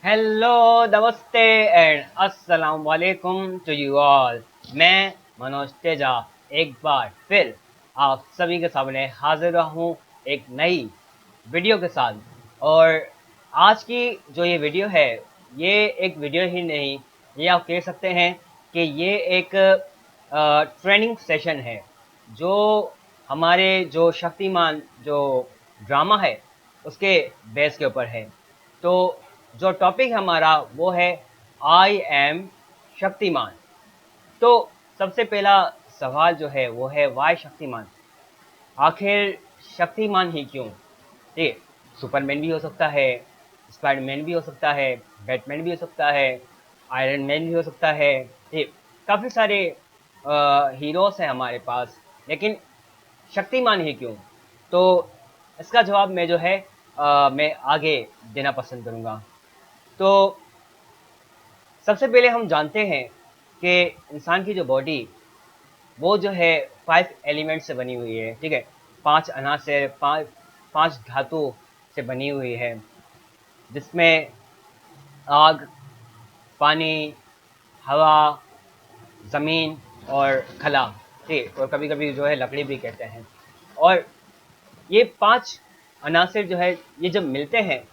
Hello, नमस्ते and अस्सलाम वालेकुम टू यू ऑल। मैं मनोज तेजा एक बार फिर आप सभी के सामने हाजिर हूँ एक नई वीडियो के साथ। और आज की जो ये वीडियो है, ये एक वीडियो ही नहीं, ये आप कह सकते हैं कि ये एक ट्रेनिंग सेशन है जो हमारे जो शक्तिमान जो ड्रामा है उसके बेस के ऊपर है। तो जो टॉपिक हमारा वो है आई एम शक्तिमान। तो सबसे पहला सवाल जो है वो है वाई शक्तिमान। आखिर शक्तिमान ही क्यों? ठीक, सुपरमैन भी हो सकता है, स्पाइडरमैन भी हो सकता है, बैटमैन भी हो सकता है, आयरन मैन भी हो सकता है। ठीक, काफ़ी सारे हीरोज हैं हमारे पास, लेकिन शक्तिमान ही क्यों? तो इसका जवाब मैं जो है मैं आगे देना पसंद करूँगा। तो सबसे पहले हम जानते हैं कि इंसान की जो बॉडी वो जो है 5 एलिमेंट से बनी हुई है। ठीक है, 5 अनाज से, पांच धातु से बनी हुई है, जिसमें आग, पानी, हवा, ज़मीन और खला। ठीक, और कभी कभी जो है लकड़ी भी कहते हैं। और ये 5 अनासिर जो है ये जब मिलते हैं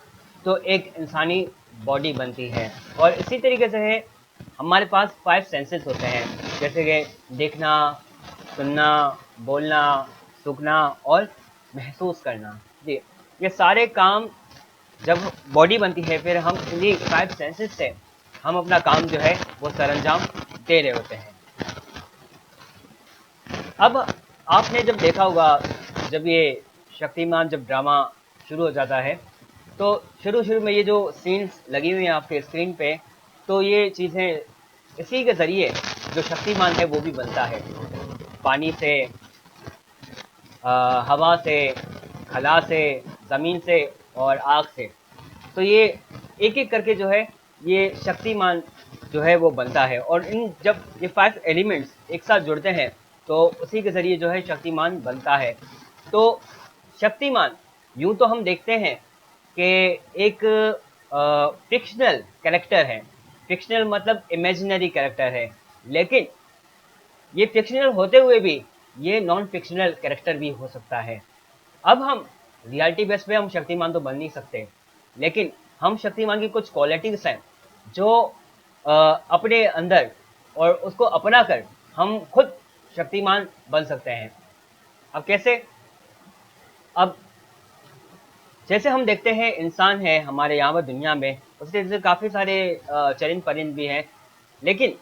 तो एक इंसानी बॉडी बनती है। और इसी तरीके से है हमारे पास 5 सेंसेस होते हैं, जैसे कि देखना, सुनना, बोलना, सूंघना और महसूस करना। जी, ये सारे काम जब बॉडी बनती है फिर हम इन्हीं 5 सेंसेस से हम अपना काम जो है वो सरंजाम दे रहे होते हैं। अब आपने जब देखा होगा, जब ये शक्तिमान जब ड्रामा शुरू हो जाता है तो शुरू शुरू में ये जो सीन्स लगी हुई हैं आपके स्क्रीन पे, तो ये चीज़ें इसी के ज़रिए जो शक्तिमान है वो भी बनता है। पानी से, हवा से, खला से, ज़मीन से और आग से। तो ये एक एक करके जो है ये शक्तिमान जो है वो बनता है। और इन जब ये 5 एलिमेंट्स एक साथ जुड़ते हैं तो उसी के ज़रिए जो है शक्तिमान बनता है। तो शक्तिमान यूं तो हम देखते हैं कि एक फिक्शनल कैरेक्टर है। फिक्शनल मतलब इमेजिनरी कैरेक्टर है, लेकिन ये फिक्शनल होते हुए भी ये नॉन फिक्शनल कैरेक्टर भी हो सकता है। अब हम रियलिटी बेस पे हम शक्तिमान तो बन नहीं सकते, लेकिन हम शक्तिमान की कुछ क्वालिटीज हैं जो अपने अंदर और उसको अपना कर हम खुद शक्तिमान बन सकते हैं। अब कैसे? अब जैसे हम देखते हैं इंसान है हमारे यहाँ पर दुनिया में, उसके जैसे काफ़ी सारे चरिंद परिंद भी हैं, लेकिन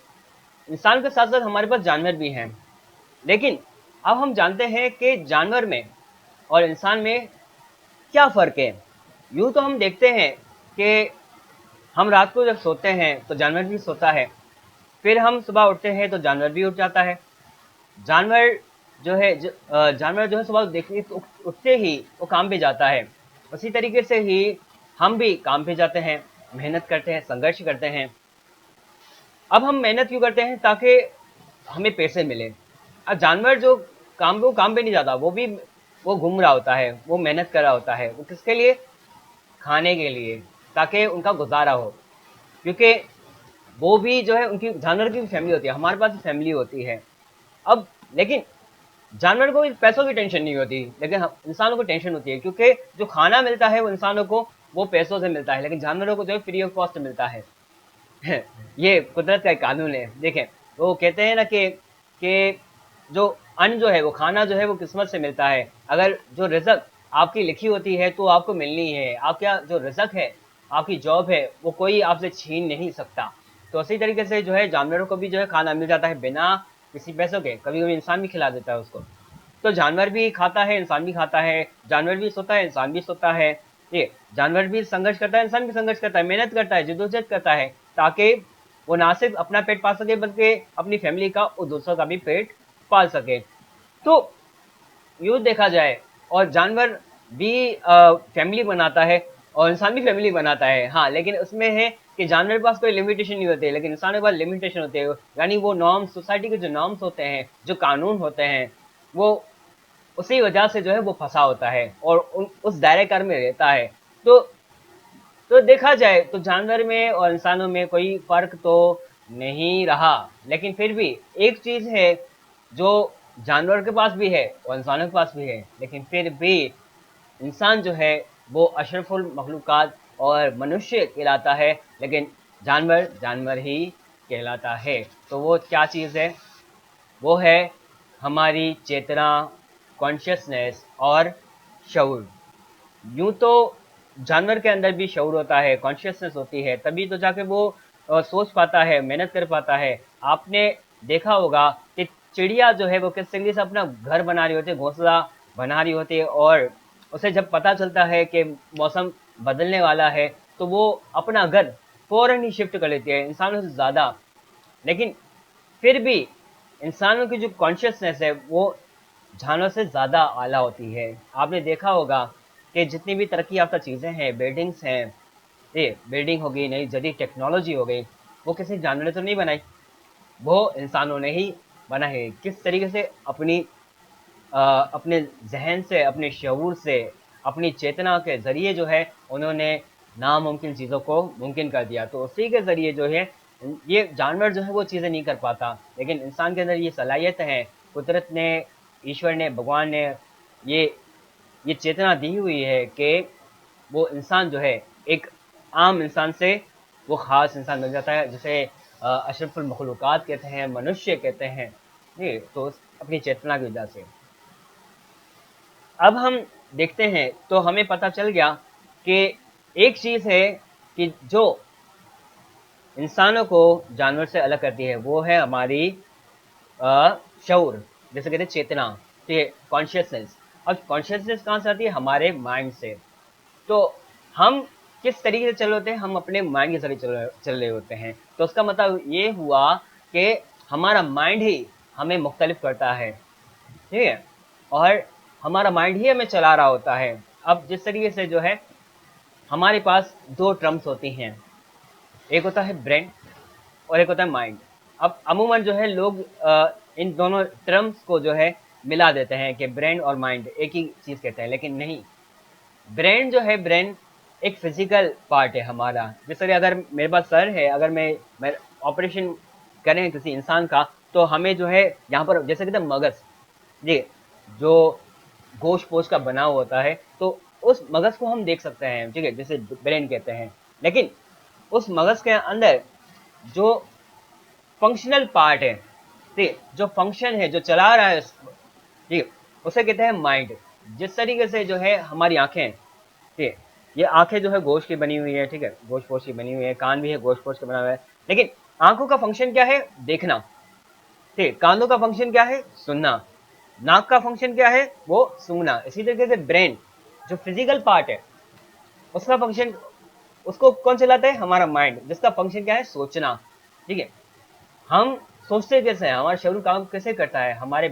इंसान के साथ साथ हमारे पास जानवर भी हैं। लेकिन अब हम जानते हैं कि जानवर में और इंसान में क्या फ़र्क है। यूँ तो हम देखते हैं कि हम रात को जब सोते हैं तो जानवर भी सोता है, फिर हम सुबह उठते हैं तो जानवर भी उठ जाता है। जानवर जानवर जो है सुबह देखते उठते ही वो काम पे जाता है। उसी तरीके से ही हम भी काम पे जाते हैं, मेहनत करते हैं, संघर्ष करते हैं। अब हम मेहनत क्यों करते हैं? ताकि हमें पैसे मिले। अब जानवर जो काम पे नहीं जाता, वो घूम रहा होता है, वो मेहनत कर रहा होता है। वो किसके लिए? खाने के लिए, ताकि उनका गुजारा हो। क्योंकि वो भी जो है उनकी जानवर की फैमिली होती है, हमारे पास भी फैमिली होती है। अब लेकिन जानवर को पैसों की टेंशन नहीं होती, लेकिन इंसानों को टेंशन होती है, क्योंकि जो खाना मिलता है वो इंसानों को वो पैसों से मिलता है, लेकिन जानवरों को जो है फ्री ऑफ कॉस्ट मिलता है। ये कुदरत का एक कानून है। देखें, वो कहते हैं ना कि जो अन्न जो है वो खाना जो है वो किस्मत से मिलता है। अगर जो रिजक आपकी लिखी होती है तो आपको मिलनी है। आपका जो रिजक है, आपकी जॉब है, वो कोई आपसे छीन नहीं सकता। तो इसी तरीके से जो है जानवरों को भी जो है खाना मिल जाता है बिना किसी पैसों के। कभी कभी इंसान भी खिला देता है उसको। तो जानवर भी खाता है, इंसान भी खाता है, जानवर भी सोता है, इंसान भी सोता है। ये जानवर भी संघर्ष करता है, इंसान भी संघर्ष करता है, मेहनत करता है, जद्दोजहद करता है, ताकि वो ना सिर्फ अपना पेट पाल सके बल्कि अपनी फैमिली का और दूसरों का भी पेट पाल सके। तो यूँ देखा जाए, और जानवर भी फैमिली बनाता है और इंसान भी फैमिली बनाता है। हाँ, लेकिन उसमें है कि जानवर के पास कोई लिमिटेशन नहीं होती है, लेकिन इंसान के पास लिमिटेशन होती है। यानी वो नॉर्म्स, सोसाइटी के जो नॉर्म्स होते हैं, जो कानून होते हैं, वो उसी वजह से जो है वो फंसा होता है और उस दायरे कार में रहता है। तो तो देखा जाए तो जानवर में और इंसानों में कोई फ़र्क तो नहीं रहा, लेकिन फिर भी एक चीज़ है जो जानवर के पास भी है और इंसानों के पास भी है, लेकिन फिर भी इंसान जो है वो अशरफुल मखलूक़ात और मनुष्य कहलाता है, लेकिन जानवर जानवर ही कहलाता है। तो वो क्या चीज़ है? वो है हमारी चेतना, कॉन्शियसनेस और शऊर। यूं तो जानवर के अंदर भी शऊर होता है, कॉन्शियसनेस होती है, तभी तो जाके वो सोच पाता है, मेहनत कर पाता है। आपने देखा होगा कि चिड़िया जो है वो किस तरीके से अपना घर बना रही होती है, घोंसला बना रही होती है, और उसे जब पता चलता है कि मौसम बदलने वाला है तो वो अपना घर फौरन ही शिफ्ट कर लेती है, इंसानों से ज़्यादा। लेकिन फिर भी इंसानों की जो कॉन्शियसनेस है वो जानवर से ज़्यादा आला होती है। आपने देखा होगा कि जितनी भी तरक्की याफ्ता चीज़ें हैं, बिल्डिंग्स हैं, ये बिल्डिंग हो गई, नई जदीद टेक्नोलॉजी हो गई, वो किसी जानवर ने तो नहीं बनाई, वो इंसानों ने ही बनाई है। किस तरीके से अपने जहन से, अपने शऊर से, अपनी चेतना के ज़रिए जो है उन्होंने नामुमकिन चीज़ों को मुमकिन कर दिया। तो उसी के ज़रिए जो है ये जानवर जो है वो चीज़ें नहीं कर पाता, लेकिन इंसान के अंदर ये सलाहियत है, कुदरत ने, ईश्वर ने, भगवान ने ये ये चेतना दी हुई है कि वो इंसान जो है एक आम इंसान से वो ख़ास इंसान बन जाता है, जिसे अशरफुल मखलूक़ात कहते हैं, मनुष्य कहते हैं। जी, तो अपनी चेतना की वजह से। अब हम देखते हैं तो हमें पता चल गया कि एक चीज़ है कि जो इंसानों को जानवर से अलग करती है वो है हमारी शऊर, जैसे कहते हैं चेतना, ठीक है, कॉन्शियसनेस। अब कॉन्शियसनेस कहाँ से आती है? हमारे माइंड से। तो हम किस तरीके से चल रहे होते हैं? हम अपने माइंड के जरिए चल रहे होते हैं। तो उसका मतलब ये हुआ कि हमारा माइंड ही हमें मुख्तलिफ करता है, ठीक है, और हमारा माइंड ही हमें चला रहा होता है। अब जिस तरीके से जो है हमारे पास दो टर्म्स होती हैं, एक होता है ब्रेन और एक होता है माइंड। अब अमूमन जो है लोग इन दोनों टर्म्स को जो है मिला देते हैं कि ब्रेन और माइंड एक ही चीज़ कहते हैं, लेकिन नहीं। ब्रेन जो है, ब्रेन एक फिजिकल पार्ट है हमारा। जैसे अगर मेरे पास सर है, अगर मैं ऑपरेशन करें किसी इंसान का, तो हमें जो है यहाँ पर जैसे कहते हैं मगज, जी, जो गोश्त पोश का बना हुआ होता है, तो उस मगज को हम देख सकते हैं, ठीक है, जैसे ब्रेन कहते हैं। लेकिन उस मगज के अंदर जो फंक्शनल पार्ट है, ठीक, जो फंक्शन है, जो चला रहा है, ठीक, उसे कहते हैं माइंड। जिस तरीके से जो है हमारी आंखें, ठीक, ये आंखें जो है गोश्त की बनी हुई है, ठीक है, गोश्त पोश की बनी हुई है, कान भी है गोश्त पोश का बना हुआ है, लेकिन आंखों का फंक्शन क्या है? देखना, ठीक, कानों का फंक्शन क्या है? सुनना, नाक का फंक्शन क्या है? वो सूंघना। इसी तरीके से ब्रेन जो फिजिकल पार्ट है, उसका फंक्शन, उसको कौन चलाता है? हमारा माइंड, जिसका फंक्शन क्या है? सोचना, ठीक है। हम सोचते कैसे हैं? हमारा शरीर काम कैसे करता है? हमारे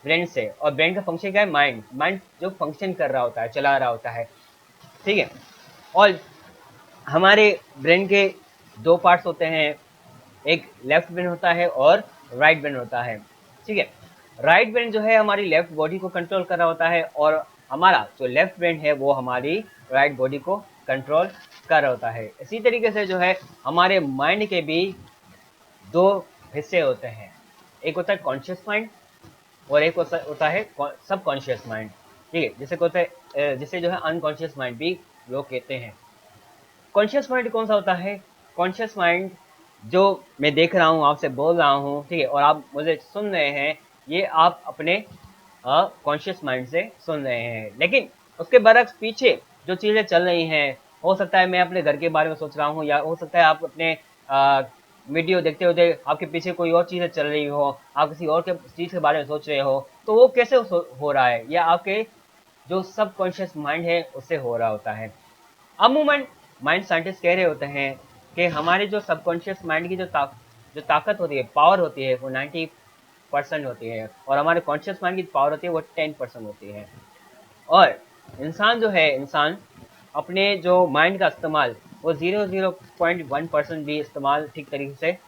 ब्रेन से। और ब्रेन का फंक्शन क्या है? माइंड। माइंड जो फंक्शन कर रहा होता है, चला रहा होता है, ठीक है। और हमारे ब्रेन के दो पार्ट्स होते हैं, एक लेफ्ट ब्रेन होता है और राइट ब्रेन होता है, ठीक है। राइट ब्रेन जो है हमारी लेफ्ट बॉडी को कंट्रोल कर रहा होता है, और हमारा जो लेफ्ट ब्रेन है वो हमारी राइट बॉडी को कंट्रोल कर रहा होता है। इसी तरीके से जो है हमारे माइंड के भी दो हिस्से होते हैं, एक होता है कॉन्शियस माइंड और एक होता है सब कॉन्शियस माइंड, ठीक है, जिसे होता है जिसे जो है अनकॉन्शियस माइंड भी लोग कहते हैं। कॉन्शियस माइंड कौन सा होता है? कॉन्शियस माइंड जो मैं देख रहा हूँ, आपसे बोल रहा हूँ, ठीक है, और आप मुझे सुन रहे हैं, ये आप अपने कॉन्शियस माइंड से सुन रहे हैं। लेकिन उसके बरक्स पीछे जो चीज़ें चल रही हैं, हो सकता है मैं अपने घर के बारे में सोच रहा हूँ, या हो सकता है आप अपने वीडियो देखते होते आपके पीछे कोई और चीज़ें चल रही हो, आप किसी और के चीज़ के बारे में सोच रहे हो, तो वो कैसे हो रहा है? या आपके जो सब कॉन्शियस माइंड है उससे हो रहा होता है। अमूमन माइंड साइंटिस्ट कह रहे होते हैं कि हमारे जो सबकॉन्शियस माइंड की जो ताकत होती है, पावर होती है, वो 90% होती है, और हमारे कॉन्शियस माइंड की पावर होती है वो 10% होती है। और इंसान जो है, इंसान अपने जो माइंड का इस्तेमाल वो 0.1% भी इस्तेमाल ठीक तरीके से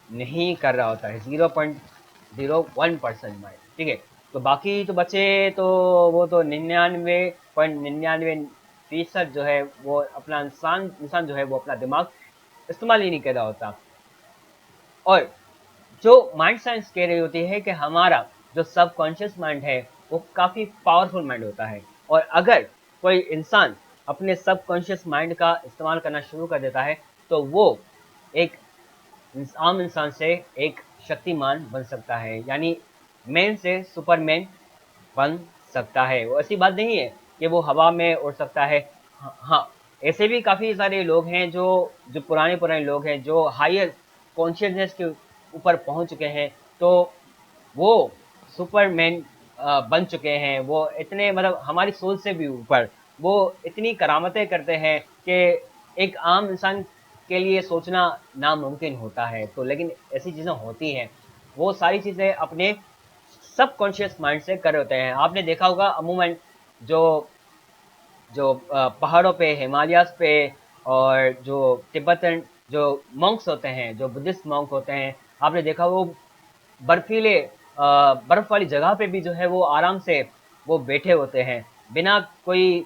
नहीं कर रहा होता है, 0.01% माइंड, ठीक है। तो बाकी तो बचे तो वो तो 99.99 फीसद जो है वो अपना इंसान जो है वो अपना दिमाग इस्तेमाल ही नहीं कर रहा होता। और जो माइंड साइंस कह रही होती है कि हमारा जो सबकॉन्शियस माइंड है वो काफ़ी पावरफुल माइंड होता है, और अगर कोई इंसान अपने सबकॉन्शियस माइंड का इस्तेमाल करना शुरू कर देता है तो वो एक आम इंसान से एक शक्तिमान बन सकता है, यानी मैन से सुपरमैन बन सकता है। वो ऐसी बात नहीं है कि वो हवा में उड़ सकता है। हाँ, ऐसे भी काफ़ी सारे लोग हैं जो जो पुराने पुराने लोग हैं जो हायर कॉन्शियसनेस के ऊपर पहुंच चुके हैं, तो वो सुपरमैन बन चुके हैं। वो इतने मतलब हमारी सोच से भी ऊपर वो इतनी करामतें करते हैं कि एक आम इंसान के लिए सोचना नामुमकिन होता है। तो लेकिन ऐसी चीज़ें होती हैं, वो सारी चीज़ें अपने सबकॉन्शियस माइंड से कर होते हैं। आपने देखा होगा अमूमन जो जो पहाड़ों पे, हिमालयाज़ पे, और जो तिब्बतन जो मॉन्क्स होते हैं, जो बुद्धिस्ट मॉन्क होते हैं, आपने देखा वो बर्फीले बर्फ वाली जगह पे भी जो है वो आराम से वो बैठे होते हैं, बिना कोई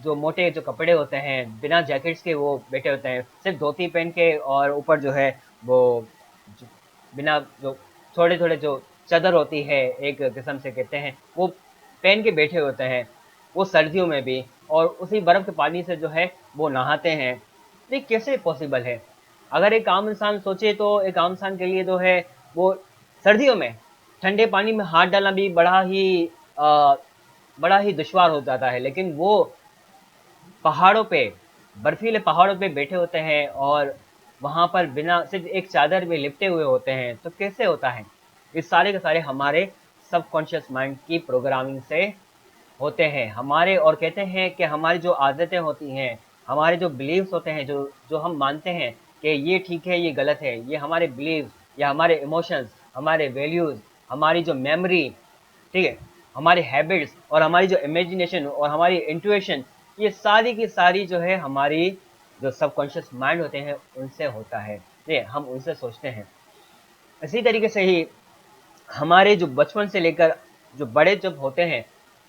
जो मोटे जो कपड़े होते हैं, बिना जैकेट्स के वो बैठे होते हैं, सिर्फ धोती पहन के, और ऊपर जो है वो जो बिना जो थोड़े थोड़े जो चादर होती है एक किस्म से कहते हैं, वो पहन के बैठे होते हैं, वो सर्दियों में भी, और उसी बर्फ के पानी से जो है वो नहाते हैं। ये कैसे पॉसिबल है? अगर एक आम इंसान सोचे तो एक आम इंसान के लिए जो है वो सर्दियों में ठंडे पानी में हाथ डालना भी अ, बड़ा ही दुश्वार हो जाता है, लेकिन वो पहाड़ों पे, बर्फीले पहाड़ों पे बैठे होते हैं और वहां पर बिना सिर्फ एक चादर में लिपटे हुए होते हैं, तो कैसे होता है? ये सारे के सारे हमारे सबकॉन्शियस माइंड की प्रोग्रामिंग से होते हैं हमारे। और कहते हैं कि हमारी जो आदतें होती हैं, हमारे जो बिलीव्स होते हैं, जो जो हम मानते हैं कि ये ठीक है ये गलत है, ये हमारे बिलीव्स या हमारे इमोशंस, हमारे वैल्यूज, हमारी जो मेमोरी, ठीक है, हमारी हैबिट्स और हमारी जो इमेजिनेशन और हमारी इंट्यूशन, ये सारी की सारी जो है हमारी जो सबकॉन्शियस माइंड होते हैं उनसे होता है। ये हम उनसे सोचते हैं। इसी तरीके से ही हमारे जो बचपन से लेकर जो बड़े जब होते हैं,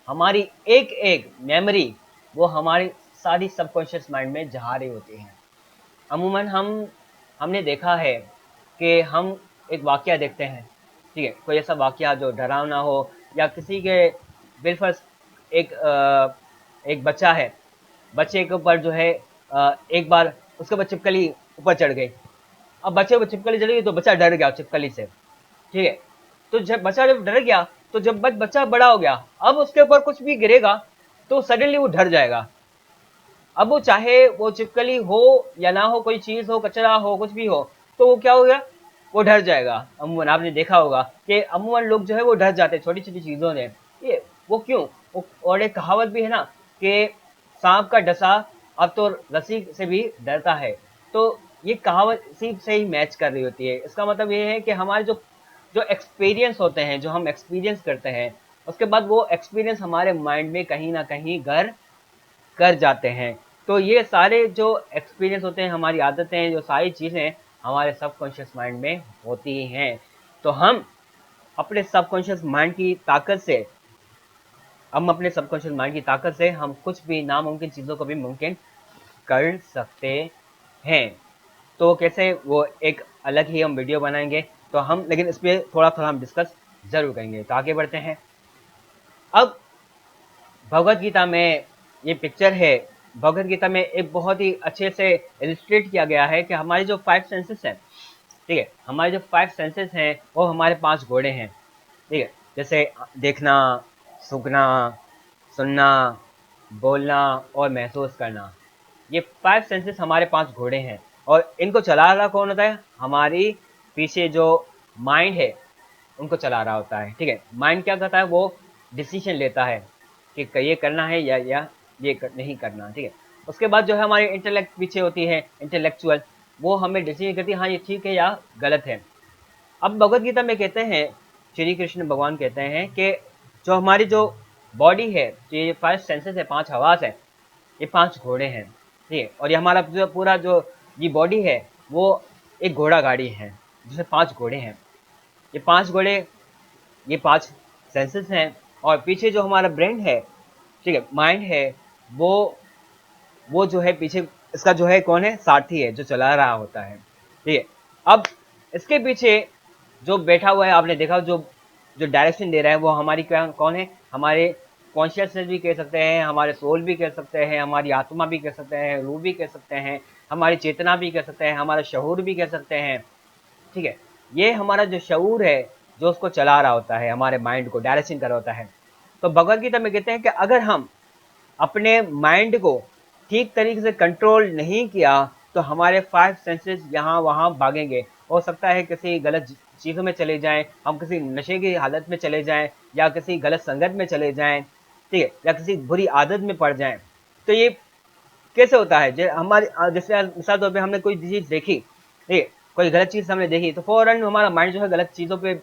हमारी एक एक मेमोरी वो हमारी सारी सबकॉन्शियस माइंड में जा रही होती है। अमूमन हमने देखा है कि हम एक वाकया देखते हैं, ठीक है, कोई ऐसा वाकया जो डरावना हो, या किसी के बिलफर्ज एक बच्चा है, बच्चे के ऊपर जो है एक बार उसके ऊपर छिपकली ऊपर चढ़ गई। अब बच्चे को छिपकली चढ़ गई तो बच्चा डर गया छिपकली से, ठीक है। तो जब बच्चा जब डर गया, तो जब बच्चा बड़ा हो गया, अब उसके ऊपर कुछ भी गिरेगा तो सडनली वो डर जाएगा। अब वो चाहे वो छिपकली हो या ना हो, कोई चीज हो, कचरा हो, कुछ भी हो, तो वो क्या हो गया, वो डर जाएगा। अमूमन आपने देखा होगा कि अमूमन लोग जो है वो डर जाते हैं छोटी छोटी चीजों से। ये वो क्यों? और एक कहावत भी है ना कि सांप का डसा अब तो रस्सी से भी डरता है। तो ये कहावत इसी से ही मैच कर रही होती है। इसका मतलब ये है कि हमारे जो जो एक्सपीरियंस होते हैं, जो हम एक्सपीरियंस करते हैं, उसके बाद वो एक्सपीरियंस हमारे माइंड में कहीं ना कहीं घर कर जाते हैं। तो ये सारे जो एक्सपीरियंस होते हैं, हमारी आदतें, जो सारी चीज़ें हमारे सबकॉन्शियस माइंड में होती हैं। तो अपने सबकॉन्शियस माइंड की ताकत से हम अपने सबकॉन्शियस माइंड की ताकत से हम कुछ भी नामुमकिन चीज़ों को भी मुमकिन कर सकते हैं। तो कैसे, वो एक अलग ही हम वीडियो बनाएंगे, तो हम लेकिन इस पर थोड़ा थोड़ा हम डिस्कस जरूर करेंगे। तो आगे बढ़ते हैं। अब भगवत गीता में ये पिक्चर है, भगवत गीता में एक बहुत ही अच्छे से इलिस्ट्रेट किया गया है कि हमारे जो 5 सेंसेस हैं, ठीक है, हमारे जो 5 सेंसेस हैं वो हमारे 5 घोड़े हैं, ठीक है। जैसे देखना, सूंघना, सुनना, बोलना और महसूस करना, ये 5 सेंसेस हमारे 5 घोड़े हैं। और इनको चला रहा कौन होता है? हमारी पीछे जो माइंड है उनको चला रहा होता है, ठीक है। माइंड क्या करता है? वो डिसीजन लेता है कि ये करना है या नहीं करना, ठीक है। उसके बाद जो है हमारी इंटेलेक्ट पीछे होती है, इंटेलेक्चुअल, वो हमें डिसीजन करती है हाँ ये ठीक है या गलत है। अब भगवत गीता में कहते हैं, श्री कृष्ण भगवान कहते हैं कि जो हमारी जो बॉडी है, जो ये 5 सेंसेस है, 5 हवास है, ये 5 घोड़े हैं, ठीक है। और ये हमारा जो पूरा जो ये बॉडी है वो एक घोड़ा गाड़ी है जिसमें 5 घोड़े हैं। ये 5 घोड़े, ये 5 सेंसेस हैं। और पीछे जो हमारा ब्रेन है, ठीक है, माइंड है, वो वो जो है पीछे इसका जो है कौन है, सारथी है जो चला रहा होता है, ठीक है। अब इसके पीछे जो बैठा हुआ है, आपने देखा, जो जो डायरेक्शन दे रहा है वो हमारी क्या कौन है, हमारे कॉन्शियसनेस भी कह सकते हैं, हमारे सोल भी कह सकते हैं, हमारी आत्मा भी कह सकते हैं, रूह भी कह सकते हैं, हमारी चेतना भी कह सकते हैं, हमारा शऊर भी कह सकते हैं, ठीक है। ये हमारा जो शऊर है जो उसको चला रहा होता है, हमारे माइंड को डायरेक्शन कर रहा होता है। तो भगवत गीता में कहते हैं कि अगर हम अपने माइंड को ठीक तरीके से कंट्रोल नहीं किया तो हमारे 5 सेंसेस यहाँ वहाँ भागेंगे। हो सकता है किसी गलत चीज़ों में चले जाएं, हम किसी नशे की हालत में चले जाएं, या किसी गलत संगत में चले जाएं, ठीक है, या किसी बुरी आदत में पड़ जाएं। तो ये कैसे होता है, हमारी जैसे मिसाल तौर पे हमने कोई चीज़ देखी, ठीक है, कोई गलत चीज़ हमने देखी तो फौरन हमारा माइंड जो है गलत चीज़ों पे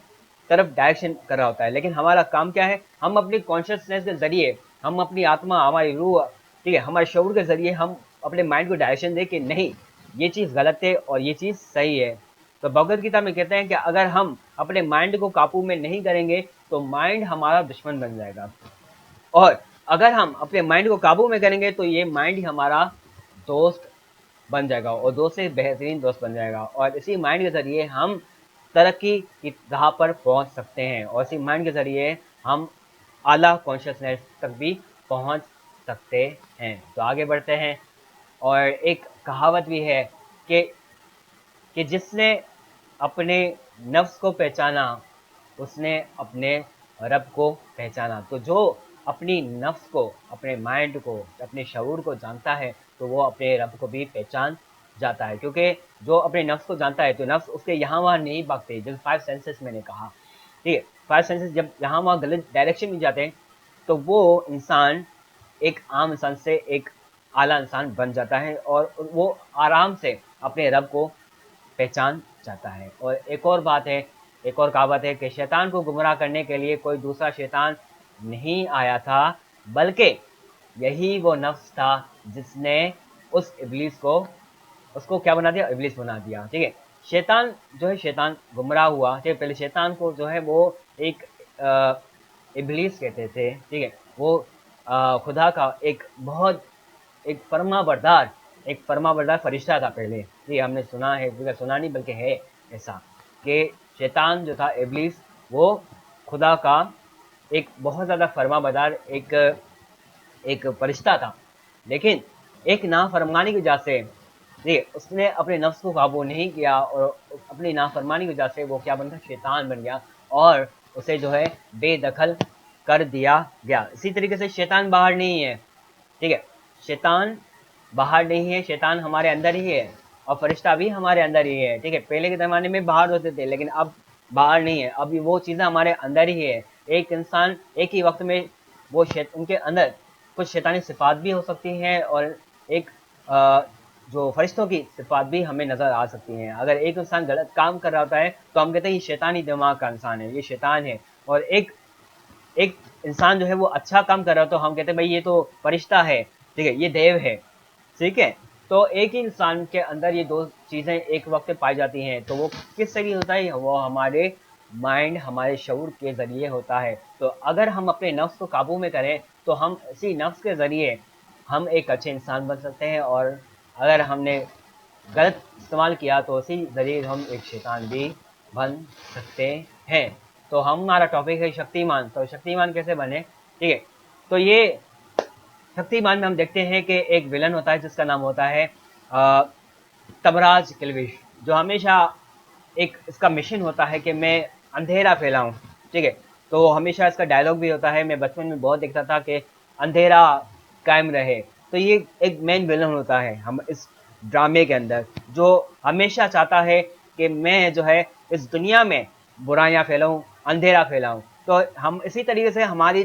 तरफ डायरेक्शन कर रहा होता है। लेकिन हमारा काम क्या है, हम अपनी कॉन्शियसनेस के जरिए, हम अपनी आत्मा, हमारी रूह, ठीक है, हमारे शऊर के जरिए हम अपने माइंड को डायरेक्शन दे कि नहीं, ये चीज़ गलत है और ये चीज़ सही है। तो भगवत गीता में कहते हैं कि अगर हम अपने माइंड को काबू में नहीं करेंगे तो माइंड हमारा दुश्मन बन जाएगा, और अगर हम अपने माइंड को काबू में करेंगे तो ये माइंड ही हमारा दोस्त बन जाएगा, और दोस्त से बेहतरीन दोस्त बन जाएगा, और इसी माइंड के ज़रिए हम तरक्की की राह पर पहुंच सकते हैं, और इसी माइंड के ज़रिए हम आला कॉन्शियसनेस तक भी पहुंच सकते हैं। तो आगे बढ़ते हैं, और एक कहावत भी है कि जिसने अपने नफ्स को पहचाना उसने अपने रब को पहचाना। तो जो अपनी नफ्स को, अपने माइंड को, अपने शऊर को जानता है तो वो अपने रब को भी पहचान जाता है, क्योंकि जो अपने नफ्स को जानता है तो नफ्स उसके यहाँ वहाँ नहीं भागते, जैसे 5 सेंसेस मैंने कहा, ठीक है। 5 सेंसेस जब यहाँ वहाँ गलत डायरेक्शन में जाते हैं तो वो इंसान एक आम इंसान से एक आला इंसान बन जाता है, और वो आराम से अपने रब को पहचान जाता है। और एक और बात है, एक और कहावत है कि शैतान को गुमराह करने के लिए कोई दूसरा शैतान नहीं आया था, बल्कि यही वो नफ्स था जिसने उस इब्लीस को, उसको क्या बना दिया, इब्लीस बना दिया, ठीक है। शैतान जो है, शैतान गुमराह हुआ, ठीक है। पहले शैतान को जो है वो एक इब्लीस कहते थे, ठीक है। वो खुदा का एक बहुत एक फर्मा बरदार फरिश्ता था पहले। ये हमने सुना है, सुना नहीं बल्कि है ऐसा, कि शैतान जो था, इब्लीस, वो खुदा का एक बहुत ज़्यादा फर्मा बरदार एक एक फरिश्ता था। लेकिन एक नाफरमानी की वजह से, जी, उसने अपने नफ्स को काबू नहीं किया, और अपनी नाफरमानी की वजह से वो क्या बन गया, शैतान बन गया, और उसे जो है बेदखल कर दिया गया। इसी तरीके से शैतान बाहर नहीं है, ठीक है। शैतान बाहर नहीं है, शैतान हमारे अंदर ही है, और फरिश्ता भी हमारे अंदर ही है, ठीक है। पहले के ज़माने में बाहर होते थे, लेकिन अब बाहर नहीं है, अभी वो चीज़ें हमारे अंदर ही है। एक इंसान एक ही वक्त में वो उनके अंदर कुछ शैतानी सिफात भी हो सकती हैं, और एक जो फरिश्तों की सिफात भी हमें नज़र आ सकती हैं। अगर एक इंसान गलत काम कर रहा होता है तो हम कहते हैं ये शैतानी दिमाग का इंसान है, ये शैतान है। और एक एक इंसान जो है वो अच्छा काम कर रहा हो तो हम कहते हैं भाई ये तो फरिश्ता है, ठीक है, ये देव है, ठीक है। तो एक ही इंसान के अंदर ये दो चीज़ें एक वक्त में पाई जाती हैं, तो वो किस तरीके होता है, वो हमारे माइंड, हमारे शऊर के ज़रिए होता है। तो अगर हम अपने नफ्स को काबू में करें तो हम इसी नफ्स के ज़रिए हम एक अच्छे इंसान बन सकते हैं, और अगर हमने गलत इस्तेमाल किया तो उसी ज़रिए हम एक शैतान भी बन सकते हैं। तो हमारा टॉपिक है शक्तिमान। तो शक्तिमान कैसे बने, ठीक है। तो ये शक्तिमान में हम देखते हैं कि एक विलन होता है जिसका नाम होता है तबराज किल्विश, जो हमेशा एक इसका मिशन होता है कि मैं अंधेरा फैलाऊं, ठीक है। तो हमेशा इसका डायलॉग भी होता है, मैं बचपन में बहुत देखता था कि अंधेरा कायम रहे। तो ये एक मेन विलन होता है हम इस ड्रामे के अंदर, जो हमेशा चाहता है कि मैं जो है इस दुनिया में बुराइयां फैलाऊं, अंधेरा फैलाऊं। तो हम इसी तरीके से हमारी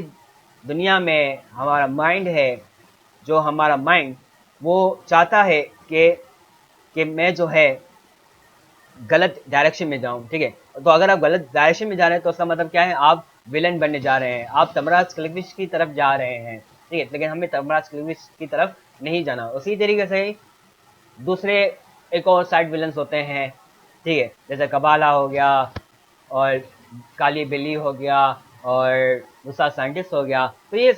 दुनिया में हमारा माइंड है, जो हमारा माइंड वो चाहता है कि मैं जो है गलत डायरेक्शन में जाऊं, ठीक है। तो अगर आप गलत डायरेक्शन में जा रहे हैं तो उसका मतलब क्या है, आप विलन बनने जा रहे हैं, आप तमराज किल्विश की तरफ जा रहे हैं, ठीक है। लेकिन हमें तमराज किल्विश की तरफ नहीं जाना। उसी तरीके से दूसरे एक और साइड विलन्स होते हैं, ठीक है, जैसे कबाला हो गया, और काली बिल्ली हो गया, और दूसरा साइंटिस्ट हो गया। तो ये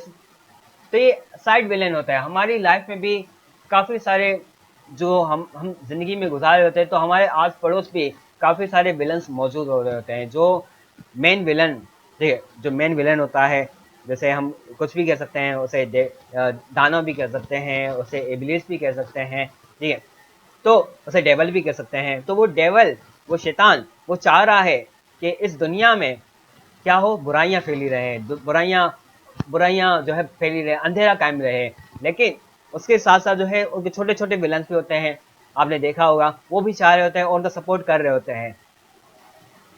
साइड विलेन होता है। हमारी लाइफ में भी काफ़ी सारे जो हम ज़िंदगी में गुजार रहे होते हैं, तो हमारे आस पड़ोस भी काफ़ी सारे विलन्स मौजूद हो रहे होते हैं। जो मेन विलन, ठीक है, जो मेन विलन होता है, जैसे हम कुछ भी कह सकते हैं उसे, दानव भी कह सकते हैं उसे, इब्लिस भी कह सकते हैं, ठीक है, तो उसे डेवल भी कह सकते हैं। तो वो डेवल, वो शैतान, वो चाह रहा है कि इस दुनिया में क्या हो, बुराइयां फैली रहे, बुराइयां बुराइयां जो है फैली रहे, अंधेरा कायम रहे। लेकिन उसके साथ साथ जो है उनके छोटे छोटे विलन्स भी होते हैं, आपने देखा होगा, वो भी चाह रहे होते हैं और उनका सपोर्ट कर रहे होते हैं,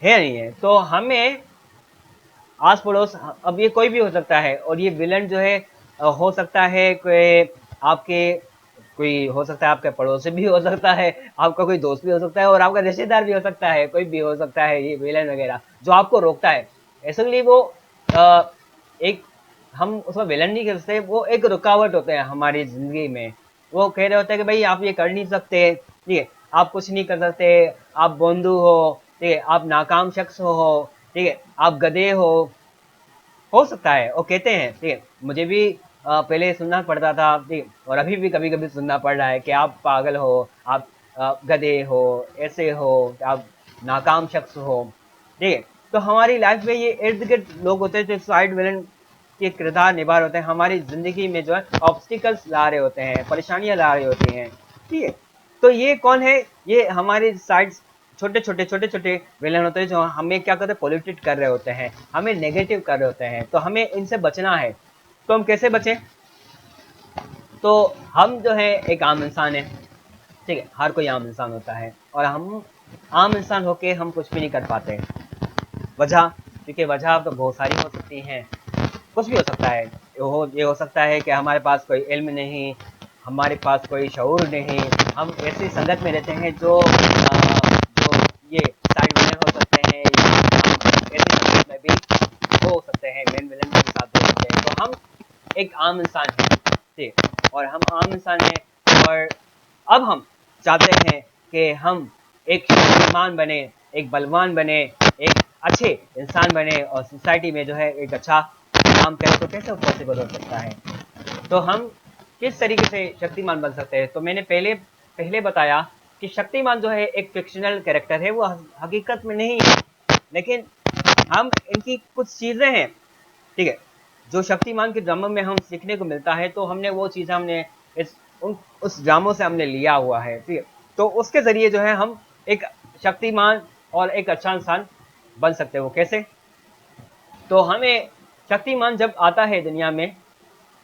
है नहीं है? तो हमें आस पड़ोस, अब ये कोई भी हो सकता है, और ये विलन जो है हो सकता है कोई आपके, कोई हो सकता है आपके पड़ोसी भी हो सकता है, आपका कोई दोस्त भी हो सकता है, और आपका रिश्तेदार भी हो सकता है, कोई भी हो सकता है ये विलन वगैरह जो आपको रोकता है। इसलिए वो एक, हम उसको विलन नहीं कह सकते, वो एक रुकावट होते हैं हमारी जिंदगी में। वो कह रहे होते हैं कि भाई आप ये कर नहीं सकते, ठीक है, आप कुछ नहीं कर सकते, आप बोंदू हो, ठीक है, आप नाकाम शख्स हो, ठीक है, आप गधे हो सकता है, वो कहते हैं, ठीक है। मुझे भी पहले सुनना पड़ता था, ठीक है, और अभी भी कभी कभी सुनना पड़ रहा है कि आप पागल हो, आप गधे हो, ऐसे हो, आप नाकाम शख्स हो, ठीक है। तो हमारी लाइफ में ये इर्द गिर्द लोग होते हैं जो साइड विलन के किरदार निभा रहे होते हैं, हमारी जिंदगी में जो है ऑब्स्टिकल्स ला रहे होते हैं, परेशानियां ला रही होती हैं, ठीक है। तो ये कौन है? ये हमारे साइड छोटे छोटे विलन होते हैं जो हमें क्या करते हैं, पोल्यूटेड कर रहे होते हैं, हमें नेगेटिव कर रहे होते हैं। तो हमें इनसे बचना है। तो हम कैसे बचें? तो हम जो है एक आम इंसान है, ठीक है, हर कोई आम इंसान होता है, और हम आम इंसान होके हम कुछ भी नहीं कर पाते। वजह, क्योंकि वजह तो बहुत सारी हो सकती हैं, कुछ भी हो सकता है। ये हो सकता है कि हमारे पास कोई इल्म नहीं, हमारे पास कोई शऊर नहीं, हम ऐसी संगत में रहते हैं जो ये साइड विलन हो सकते हैं, या हम ऐसी संगत में भी हो सकते हैं, मेन विलन के साथ हो सकते हैं। तो हम एक आम इंसान हैं, ठीक, और हम आम इंसान हैं, और अब हम चाहते हैं कि हम एक शक्तिमान बने, एक बलवान बने, एक अच्छे इंसान बने, और सोसाइटी में जो है एक अच्छा काम करें। तो कैसे पॉसिबल हो सकता है? तो हम किस तरीके से शक्तिमान बन सकते हैं? तो मैंने पहले बताया कि शक्तिमान जो है एक फिक्शनल कैरेक्टर है, वो हकीकत में नहीं है, लेकिन हम इनकी कुछ चीज़ें हैं, ठीक है, जो शक्तिमान के ड्रामा में हम सीखने को मिलता है। तो हमने वो चीज़ हमने उस ड्रामों से हमने लिया हुआ है, ठीक है। तो उसके ज़रिए जो है हम एक शक्तिमान और एक अच्छा इंसान बन सकते हैं। वो कैसे? तो हमें शक्तिमान जब आता है दुनिया में,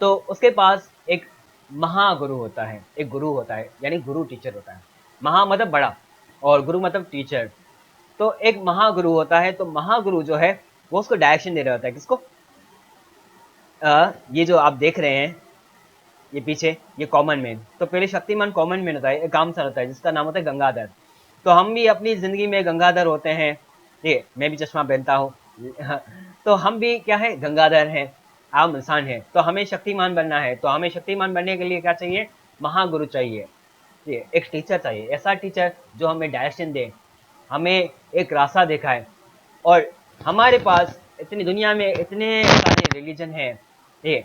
तो उसके पास एक महागुरु होता है, एक गुरु होता है, यानी गुरु टीचर होता है। महा मतलब बड़ा, और गुरु मतलब टीचर। तो एक महागुरु होता है। तो महागुरु जो है वो उसको डायरेक्शन दे रहा होता है। किसको? ये जो आप देख रहे हैं, ये पीछे, ये कॉमन मैन। तो पहले शक्तिमान कॉमन मैन होता है, एक आम सा होता है जिसका नाम होता है गंगाधर। तो हम भी अपनी जिंदगी में गंगाधर होते हैं, ये मैं भी चश्मा पहनता हूँ। तो हम भी क्या है, गंगाधर हैं, आम इंसान हैं। तो हमें शक्तिमान बनना है। तो हमें शक्तिमान बनने के लिए क्या चाहिए? महागुरु चाहिए, ये एक टीचर चाहिए, ऐसा टीचर जो हमें डायरेक्शन दे, हमें एक रास्ता दिखाए। और हमारे पास इतनी दुनिया में इतने सारे रिलीजन हैं, ये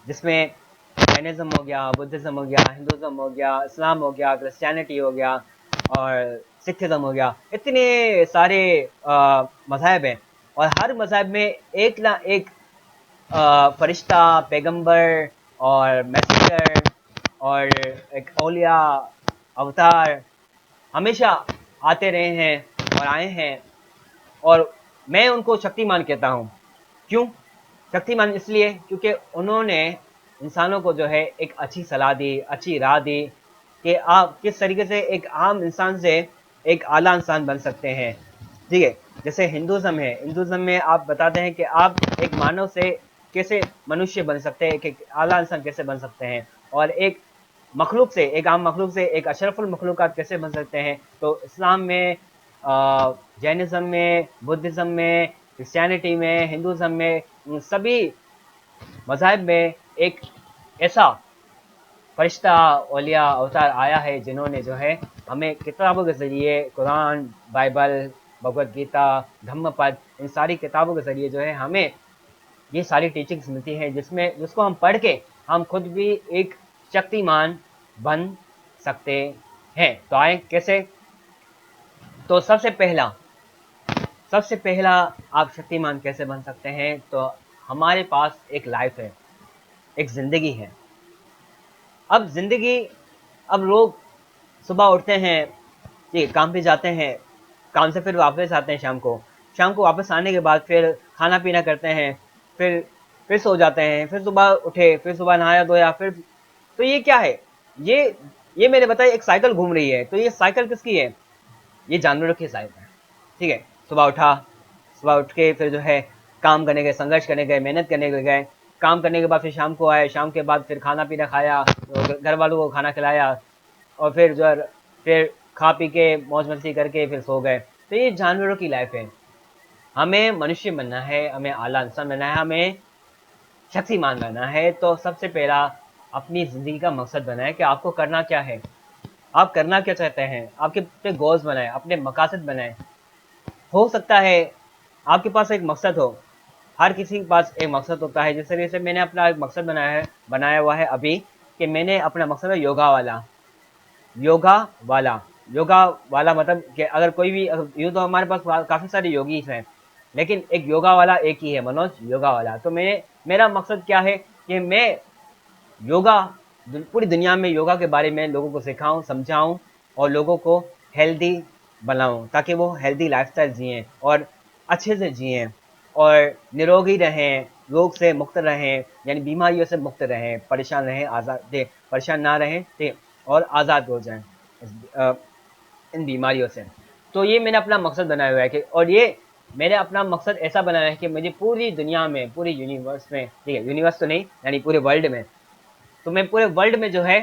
जिसमें जैनिज्म हो गया, बुद्धिज्म हो गया, हिंदुज्म हो गया, इस्लाम हो गया, क्रिश्चियनिटी हो गया, और सिखिज्म हो गया। इतने सारे मज़हब हैं, और हर मज़हब में एक ना एक फरिश्ता, पैगंबर और मैसेंजर और एक औलिया, अवतार हमेशा आते रहे हैं और आए हैं। और मैं उनको शक्तिमान कहता हूँ। क्यों शक्तिमान? इसलिए क्योंकि उन्होंने इंसानों को जो है एक अच्छी सलाह दी, अच्छी राह दी कि आप किस तरीके से एक आम इंसान से एक आला इंसान बन सकते हैं, ठीक है। जैसे हिंदुज़म है, हिंदुज़म में आप बताते हैं कि आप एक मानव से कैसे मनुष्य बन सकते हैं, एक आला इंसान कैसे बन सकते हैं, और एक मखलूक से, एक आम मखलूक से एक अशरफुल मखलूक़ात कैसे बन सकते हैं। तो इस्लाम में, जैनिज़्म में, बुद्धिज़्म में, क्रिश्चियनिटी में, हिंदुज़म में, सभी मज़ाहिब में एक ऐसा फरिश्ता, औलिया, अवतार आया है जिन्होंने जो है हमें किताबों के ज़रिए, कुरान, बाइबल, भगवद गीता, धम्मपद, इन सारी किताबों के ज़रिए जो है हमें ये सारी टीचिंग्स मिलती हैं, जिसको हम पढ़ के हम खुद भी एक शक्तिमान बन सकते हैं। तो आए कैसे? तो सबसे पहला आप शक्तिमान कैसे बन सकते हैं? तो हमारे पास एक लाइफ है, एक ज़िंदगी है। अब ज़िंदगी, अब लोग सुबह उठते हैं, ठीक है, काम पे जाते हैं, काम से फिर वापस आते हैं शाम को वापस आने के बाद फिर खाना-पीना करते हैं, फिर सो जाते हैं, फिर सुबह उठे, फिर सुबह नहाया-धोया, फिर तो ये क्या है? ये ये मैंने बताया एक साइकिल घूम रही है। तो ये साइकिल किसकी है? ये जानवरों की साइकिल है, ठीक है? सुबह उठ के फिर जो है काम करने गए, संघर्ष करने गए, मेहनत करने गए, काम करने के बाद फिर शाम को आए, शाम के बाद फिर खाना-पीना खाया, घर वालों को खाना खिलाया और फिर जो है फिर खा पी के मौज-मस्ती करके फिर सो गए। तो ये जानवरों की लाइफ है। हमें मनुष्य बनना है, हमें आला इंसान बनना है, हमें शक्तिमान बनना है। तो सबसे पहला अपनी ज़िंदगी का मकसद बनाएँ कि आपको करना क्या है? आप करना क्या चाहते हैं? आपके अपने गोल्स बनाएँ, अपने मकासद बनाएँ। हो सकता है आपके पास एक मकसद हो, हर किसी के पास एक मकसद होता है। जिस तरीके से मैंने अपना एक मकसद बनाया हुआ है अभी, कि मैंने अपना मकसद है योगा वाला। योगा वाला योगा वाला मतलब कि अगर कोई भी यूँ तो हमारे पास काफ़ी सारे योगीज़ हैं, लेकिन एक योगा वाला एक ही है, मनोज योगा वाला। तो मेरा मकसद क्या है कि मैं योगा पूरी दुनिया में योगा के बारे में लोगों को सिखाऊं, समझाऊं और लोगों को हेल्दी बनाऊं, ताकि वो हेल्दी लाइफस्टाइल जिएं और अच्छे से जिएं और निरोगी रहें, रोग से मुक्त रहें, यानी बीमारियों से मुक्त रहें, परेशान रहें, परेशान ना रहें, ठीक, और आज़ाद हो जाएं इन बीमारियों से। तो ये मैंने अपना मकसद बनाया हुआ है कि, और ये मैंने अपना मकसद ऐसा बनाया है कि मुझे पूरी दुनिया में, पूरी यूनिवर्स में, ठीक है, यूनिवर्स तो नहीं, यानी पूरे वर्ल्ड में, तो मैं पूरे वर्ल्ड में जो है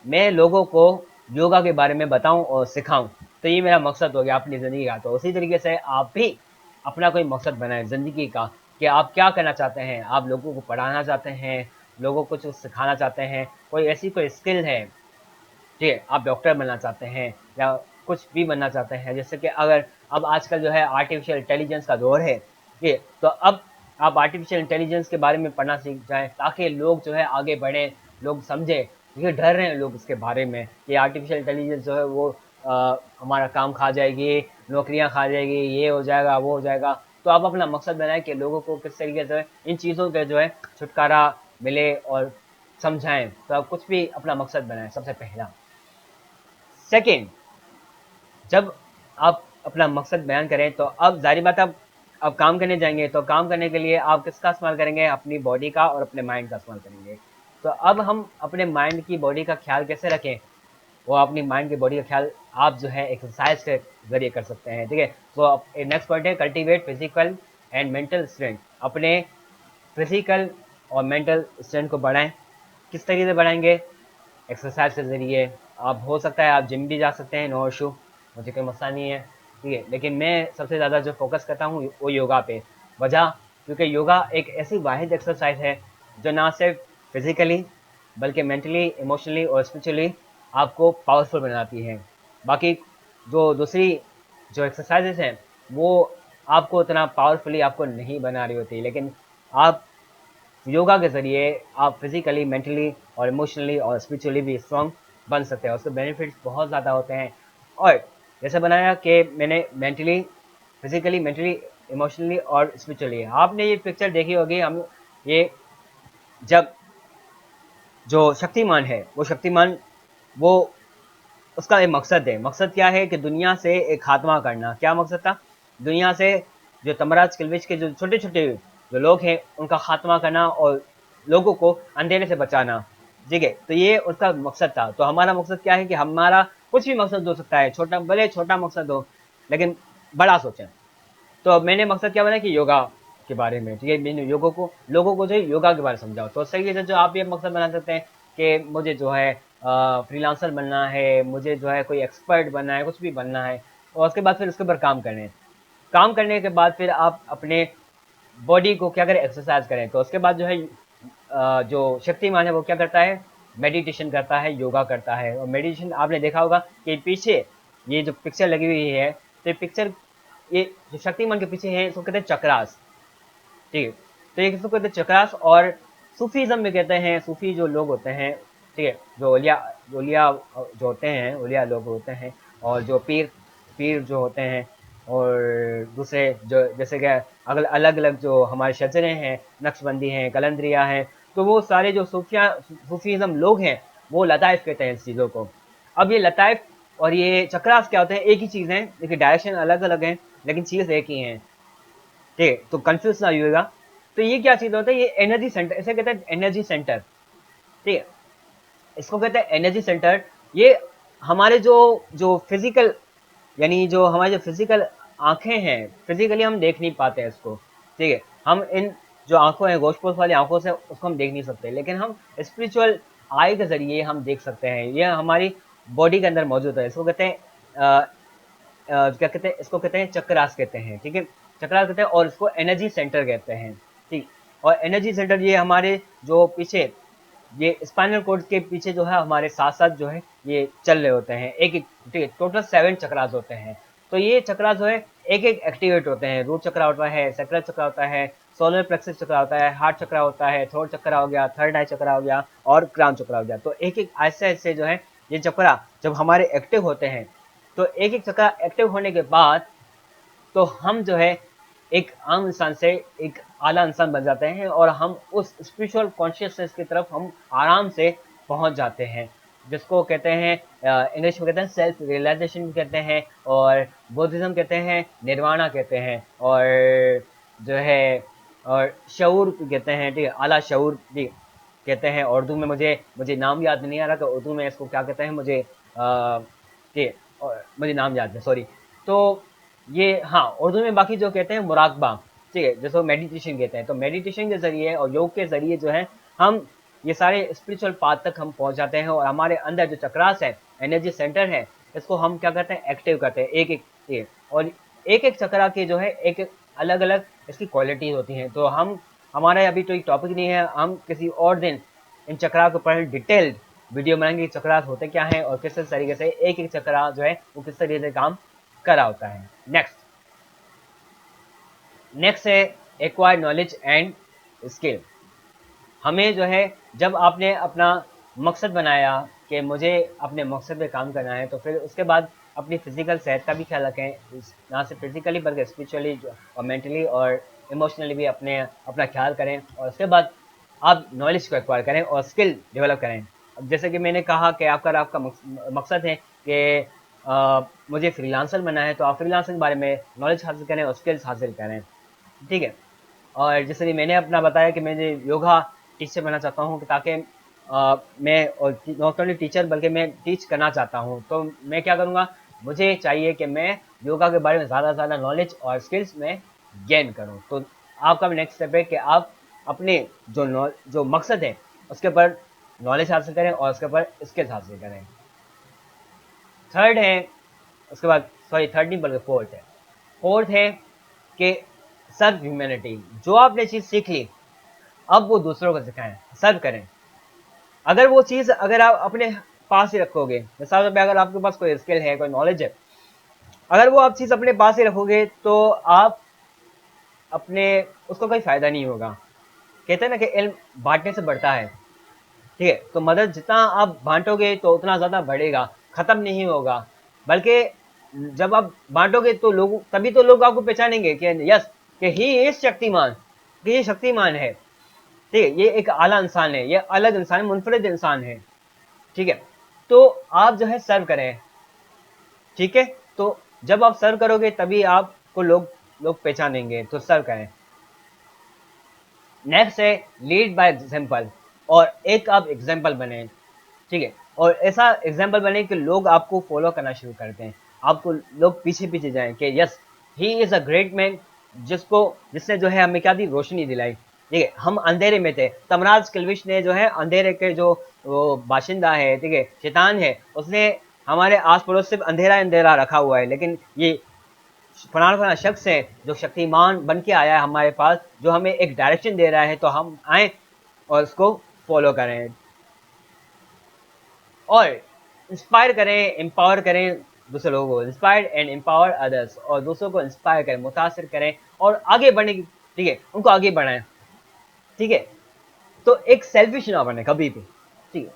मैं लोगों को योगा के बारे में बताऊं और सिखाऊं। तो ये मेरा मकसद हो गया अपनी ज़िंदगी का। तो उसी तरीके से आप भी अपना कोई मकसद बनाएं ज़िंदगी का, कि आप क्या करना चाहते हैं। आप लोगों को पढ़ाना चाहते हैं, लोगों को कुछ सिखाना चाहते हैं, कोई ऐसी कोई स्किल है, ठीक है, आप डॉक्टर बनना चाहते हैं या कुछ भी बनना चाहते हैं। जैसे कि अगर अब आजकल जो है आर्टिफिशियल इंटेलिजेंस का दौर है, ठीक है, तो अब आप आर्टिफिशियल इंटेलिजेंस के बारे में पढ़ना सीख जाएं, ताकि लोग जो है आगे बढ़ें, लोग समझें। क्योंकि डर रहे हैं लोग इसके बारे में कि आर्टिफिशियल इंटेलिजेंस जो है वो हमारा काम खा जाएगी, नौकरियां खा जाएगी, ये हो जाएगा, वो हो जाएगा। तो आप अपना मकसद बनाएं कि लोगों को किस तरीके से इन चीज़ों के जो है छुटकारा मिले और समझाएं। तो आप कुछ भी अपना मकसद बनाएं, सबसे पहला। सेकेंड, जब आप अपना मकसद बयान करें तो अब ज़ाहिर बात है, अब काम करने जाएंगे तो काम करने के लिए आप किसका इस्तेमाल करेंगे? अपनी बॉडी का और अपने माइंड का इस्तेमाल करेंगे। तो अब हम अपने माइंड की बॉडी का ख्याल कैसे रखें? वो अपनी माइंड की बॉडी का ख्याल आप जो है एक्सरसाइज के जरिए कर सकते हैं, ठीक है। तो नेक्स्ट पॉइंट है cultivate physical and mental strength. अपने फिजिकल और मेंटल स्ट्रेंथ को बढ़ाएं। किस तरीके से बढ़ाएंगे? एक्सरसाइज के ज़रिए। आप हो सकता है आप जिम भी जा सकते हैं, नो इशू, मुझे कोई मसला नहीं है, ठीक है। लेकिन मैं सबसे ज़्यादा जो फोकस करता हूँ वो योगा पे। वजह, क्योंकि योगा एक ऐसी वाहिद एक्सरसाइज है जो ना सिर्फ फिज़िकली बल्कि मेंटली, इमोशनली और स्पिरिचुअली आपको पावरफुल बनाती है। बाकी जो दूसरी जो एक्सरसाइजेज हैं वो आपको उतना पावरफुली आपको नहीं बना रही होती, लेकिन आप योगा के ज़रिए आप फिज़िकली, मेंटली और इमोशनली और स्पिरिचुअली भी स्ट्रॉन्ग बन सकते हैं। उसके बेनिफिट्स बहुत ज़्यादा होते हैं। और जैसे बनाया कि मैंने मेंटली, फिज़िकली, मेंटली, इमोशनली और स्पिरिचुअली, आपने ये पिक्चर देखी होगी। हम ये जब जो शक्तिमान है, वो शक्तिमान, वो उसका एक मकसद है। मकसद क्या है? कि दुनिया से एक खात्मा करना। क्या मकसद था? दुनिया से जो तमराज किल्विच के जो छोटे-छोटे जो लोग हैं, उनका खात्मा करना और लोगों को अंधेरे से बचाना, ठीक है? तो ये उसका मकसद था। तो हमारा मकसद क्या है? कि हमारा कुछ भी मकसद हो सकता है, छोटा भले छोटा मकसद हो, लेकिन बड़ा सोचें। तो अब मैंने मकसद क्या बनाया कि योगा के बारे में, ठीक है, मैंने लोगों को जो है योगा के बारे में समझाओ। तो सही है, जो आप ये मकसद बना सकते हैं कि मुझे जो है फ्रीलांसर बनना है, मुझे जो है कोई एक्सपर्ट बनना है, कुछ भी बनना है, और उसके बाद फिर उसके ऊपर काम करें। काम करने के बाद फिर आप अपने बॉडी को क्या करें? एक्सरसाइज करें। तो उसके बाद जो है जो शक्तिमान है वो क्या करता है? मेडिटेशन करता है, योगा करता है। और मेडिटेशन आपने देखा होगा कि पीछे ये जो पिक्चर लगी हुई है, तो ये पिक्चर, ये जो शक्तिमान के पीछे है इसको कहते हैं चक्रास, ठीक है। तो ये किसको कहते हैं? चक्रास। और सूफीज़्म में कहते हैं, सूफी जो लोग होते हैं ठीक है, जो ओलिया जो होते हैं, ओलिया लोग होते हैं, और जो पीर पीर जो होते हैं, और दूसरे जो जैसे कि अलग अलग जो हमारे शजरे हैं, नक्शबंदी हैं, कलंदरिया हैं, तो वो सारे जो सूफीज़म लोग हैं, वो लताइफ कहते हैं इस चीज़ों को। अब ये लताइफ और ये चक्रास क्या होते हैं, एक ही चीज़ है, देखिए डायरेक्शन अलग अलग है लेकिन चीज़ एक ही है। ठीक है, तो कंफ्यूज ना होइएगा। तो ये क्या चीज़ होता है, ये एनर्जी सेंटर, इसे कहते हैं एनर्जी सेंटर। ठीक है, इसको कहते हैं एनर्जी सेंटर। ये हमारे जो जो फिजिकल, यानी जो हमारे जो फिजिकल आंखें हैं, फिजिकली हम देख नहीं पाते हैं इसको। ठीक है, हम इन जो आंखों हैं, गोश्त पोश वाली आंखों से उसको हम देख नहीं सकते, लेकिन हम स्पिरिचुअल आई के जरिए हम देख सकते हैं। ये हमारी बॉडी के अंदर मौजूद है। इसको कहते हैं क्या कहते हैं, इसको कहते हैं चक्रास कहते हैं। ठीक है, चक्रास कहते हैं, और इसको एनर्जी सेंटर कहते हैं। ठीक, और एनर्जी सेंटर ये हमारे जो पीछे, ये स्पाइनल कोड के पीछे जो है हमारे साथ साथ जो है ये चल रहे होते हैं, एक एक। ठीक है, टोटल 7 चक्रास होते हैं। तो ये चक्रास जो है एक एक एक्टिवेट होते हैं। रूट चक्रा होता है, सैक्रल चक्रा होता है, सोलर प्लेक्सस चक्रा होता है, हार्ट चक्रा होता है, थ्रोट चक्रा हो गया, थर्ड आई चक्रा हो गया, और क्राउन चक्रा हो गया। तो एक एक ऐसे ऐसे जो है ये चक्रा जब हमारे एक्टिव होते हैं, तो एक एक चक्रा एक्टिव होने के बाद तो हम जो है एक आम इंसान से एक आला इंसान बन जाते हैं, और हम उस स्पिरिचुअल कॉन्शियसनेस की तरफ हम आराम से पहुंच जाते हैं, जिसको कहते हैं इंग्लिश में कहते हैं सेल्फ रियलाइजेशन कहते हैं, और बुद्धिज्म कहते हैं निर्वाणा कहते हैं, और जो है और शऊर कहते हैं। ठीक है, आला शऊर भी कहते हैं। उर्दू में मुझे मुझे नाम याद नहीं आ रहा कि उर्दू में इसको क्या कहते हैं, मुझे ठीक, और मुझे नाम याद है, सॉरी। तो ये हाँ, उर्दू में बाकी जो कहते हैं मुराकबा, ठीक है, जैसे मेडिटेशन कहते हैं। तो मेडिटेशन के जरिए और योग के जरिए जो है हम ये सारे स्पिरिचुअल पाथ तक हम पहुंच जाते हैं, और हमारे अंदर जो चक्रास है, एनर्जी सेंटर है, इसको हम क्या करते हैं, एक्टिव करते हैं एक एक ये। और एक एक चक्रा के जो है एक एक अलग अलग इसकी क्वालिटीज होती हैं। तो हम हमारा अभी तो एक टॉपिक नहीं है, हम किसी और दिन इन चक्रा के ऊपर डिटेल्ड वीडियो बनाएंगे, चक्रा होते क्या हैं और किस तरीके से एक एक चक्रा जो है वो किस तरीके से काम करा होता है। नेक्स्ट है एक्वायर नॉलेज एंड स्किल। हमें जो है जब आपने अपना मकसद बनाया कि मुझे अपने मकसद पे काम करना है, तो फिर उसके बाद अपनी फिजिकल सेहत का भी ख्याल रखें, ना सिर्फ फिजिकली बल्कि स्पिरिचुअली और मेंटली और इमोशनली भी अपना ख्याल करें। और उसके बाद आप नॉलेज को एक्वायर करें और स्किल डेवलप करें। अब जैसे कि मैंने कहा कि आपका मकसद है कि मुझे फ्रीलांसर बनना है, तो आप फ्रीलांसर के बारे में नॉलेज हासिल करें और स्किल्स हासिल करें। ठीक है, और जैसे कि मैंने अपना बताया कि मैं योगा टीचर बनना चाहता हूँ, ताकि मैं और नॉट ओनली टीचर बल्कि मैं टीच करना चाहता हूँ। तो मैं क्या करूँगा, मुझे चाहिए कि मैं योगा के बारे में ज़्यादा से ज़्यादा नॉलेज और स्किल्स में गेन करूँ। तो आपका भी नेक्स्ट स्टेप है कि आप अपने जो मकसद है उसके ऊपर नॉलेज हासिल करें और उसके ऊपर स्किल्स हासिल करें। थर्ड है, उसके बाद सॉरी थर्ड नहीं बल्कि फोर्थ है कि सर्व ह्यूमैनिटी। जो आपने चीज़ सीख ली, अब वो दूसरों को सिखाएं, सर्व करें। अगर वो चीज़ अगर आप अपने पास ही रखोगे, मिसाल तौर पर अगर आपके पास कोई स्किल है, कोई नॉलेज है, अगर वो आप चीज़ अपने पास ही रखोगे तो आप अपने उसको कोई फ़ायदा नहीं होगा। कहते हैं ना कि इल्म बांटने से बढ़ता है। ठीक है, तो मदद जितना आप बांटोगे तो उतना ज़्यादा बढ़ेगा, ख़त्म नहीं होगा। बल्कि जब आप बांटोगे तो लोग, तभी तो लोग आपको पहचानेंगे कि यस, कि ही इज शक्तिमान, कि ये शक्तिमान है। ठीक है, ये एक आला इंसान है, ये अलग इंसान है, मुनफरिद इंसान है। ठीक है, तो आप जो है सर्व करें। ठीक है, तो जब आप सर्व करोगे तभी आपको लोग पहचानेंगे, तो सर्व करें। नेक्स्ट है लीड बाय एग्जाम्पल, और एक आप एग्जाम्पल बने। ठीक है, और ऐसा एग्जाम्पल बने कि लोग आपको फॉलो करना शुरू करते हैं, आपको लोग पीछे पीछे जाएं कि yes he is a great man, जिसने जो है हमें क्या दी, रोशनी दिलाई। ठीक है, हम अंधेरे में थे, तमराज किल्विश ने जो है अंधेरे के जो वो बाशिंदा है, ठीक है, शैतान है, उसने हमारे आस पड़ोस सिर्फ अंधेरा अंधेरा रखा हुआ है, लेकिन ये फलाना शख्स है जो शक्तिमान बन के आया है हमारे पास, जो हमें एक डायरेक्शन दे रहा है, तो हम आए और उसको फॉलो करें और इंस्पायर करें, एम्पावर करें दूसरे लोगों को। इंस्पायर एंड एम्पावर अदर्स, और दूसरों को इंस्पायर करें, मुतासिर करें और आगे बढ़ने की, ठीक है, उनको आगे बढ़ाएं। ठीक है, तो एक सेल्फिश ना बने कभी भी। ठीक है,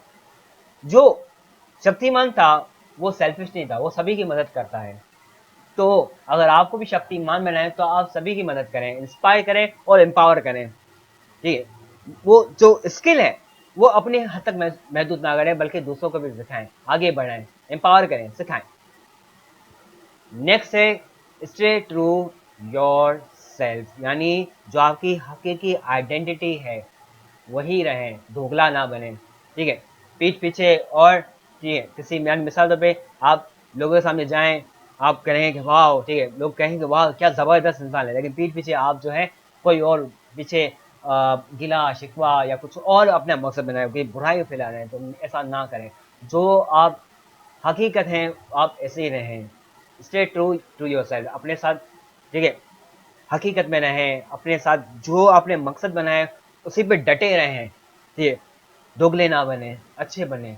जो शक्तिमान था वो सेल्फिश नहीं था, वो सभी की मदद करता है। तो अगर आपको भी शक्तिमान बनाए तो आप सभी की मदद करें, इंस्पायर करें और एम्पावर करें। ठीक है, वो जो स्किल है वो अपने हद तक महदूद ना करें, बल्कि दूसरों को भी सिखाएं, आगे बढ़ाएं, एम्पावर करें, सिखाएं। नेक्स्ट है स्टे ट्रू योर सेल्फ, यानी जो आपकी हकीकी आइडेंटिटी है वही रहें, दोगला ना बने। ठीक है, पीठ पीछे और ठीक है किसी मिसाल तौर पे आप लोगों के सामने जाएं, आप कहें कि वाह, ठीक है, लोग कहेंगे वाह क्या जबरदस्त इंसान है, लेकिन पीठ पीछे आप जो है कोई और पीछे गिला शिकवा या कुछ और अपना मकसद बनाए, कोई बुराई फैला रहे हैं, तो ऐसा ना करें। जो आप हकीकत हैं आप ऐसे ही रहें, stay true to yourself, अपने साथ, ठीक है, हकीकत में रहें, अपने साथ जो आपने मकसद बनाया उसी पे डटे रहें। ठीक है, दोगले ना बने, अच्छे बने।